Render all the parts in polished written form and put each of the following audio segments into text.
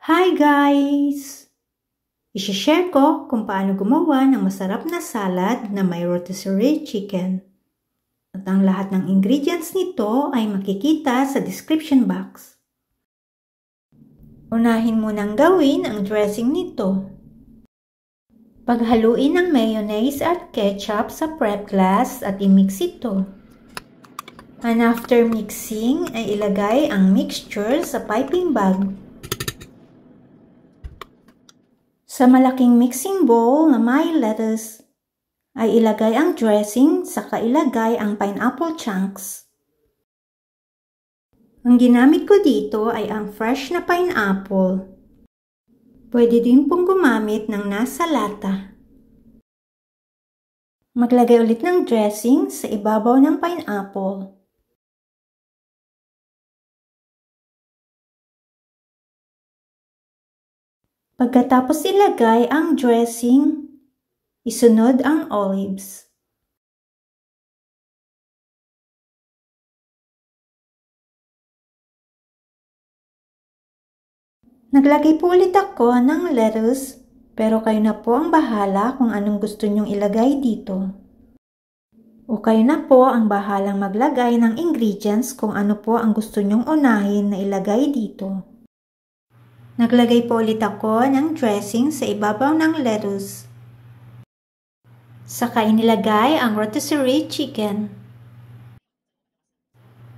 Hi guys! I-share ko kung paano gumawa ng masarap na salad na may rotisserie chicken. At ang lahat ng ingredients nito ay makikita sa description box. Unahin munang gawin ang dressing nito. Paghaluin ng mayonnaise at ketchup sa prep glass at i-mix ito. And after mixing ay ilagay ang mixture sa piping bag. Sa malaking mixing bowl na may lettuce, ay ilagay ang dressing saka ilagay ang pineapple chunks. Ang ginamit ko dito ay ang fresh na pineapple. Pwede din pong gumamit ng nasa lata. Maglagay ulit ng dressing sa ibabaw ng pineapple. Pagkatapos ilagay ang dressing, isunod ang olives. Naglagay po ulit ako ng lettuce, pero kayo na po ang bahala kung anong gusto nyong ilagay dito. O kayo na po ang bahalang maglagay ng ingredients kung ano po ang gusto nyong unahin na ilagay dito. Naglagay po ulit ako ng dressing sa ibabaw ng lettuce. Saka inilagay ang rotisserie chicken.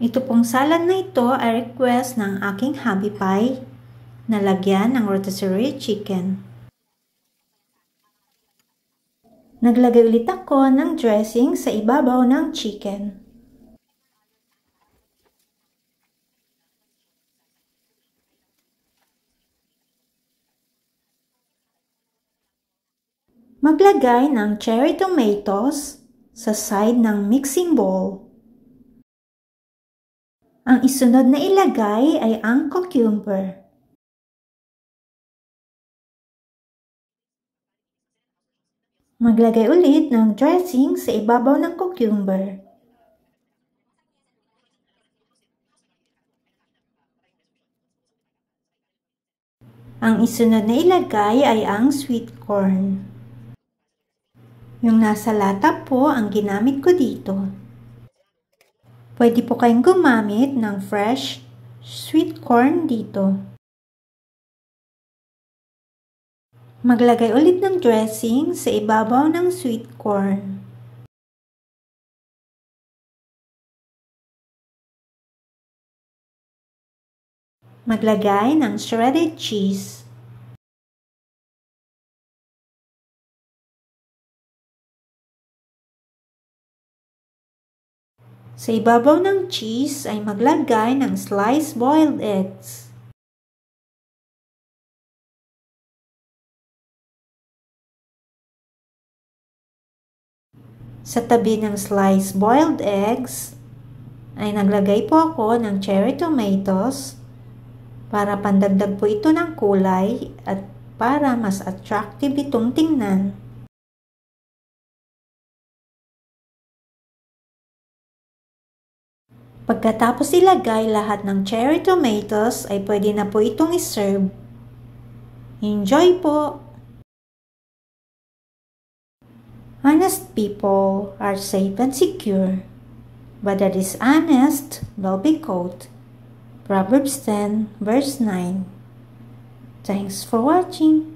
Ito pong salad na ito ay request ng aking hubby pie na lagyan ng rotisserie chicken. Naglagay ulit ako ng dressing sa ibabaw ng chicken. Maglagay ng cherry tomatoes sa side ng mixing bowl. Ang isunod na ilagay ay ang cucumber. Maglagay ulit ng dressing sa ibabaw ng cucumber. Ang isunod na ilagay ay ang sweet corn. Yung nasa lata po ang ginamit ko dito. Pwede po kayong gumamit ng fresh sweet corn dito. Maglagay ulit ng dressing sa ibabaw ng sweet corn. Maglagay ng shredded cheese. Sa ibabaw ng cheese ay maglagay ng sliced boiled eggs. Sa tabi ng sliced boiled eggs ay naglagay po ako ng cherry tomatoes para pandagdag po ito ng kulay at para mas attractive itong tingnan. Pagkatapos ilagay lahat ng cherry tomatoes ay pwede na po itong iserve. Enjoy po! Honest people are safe and secure, but that is honest will be caught. Proverbs 10 verse 9. Thanks for watching.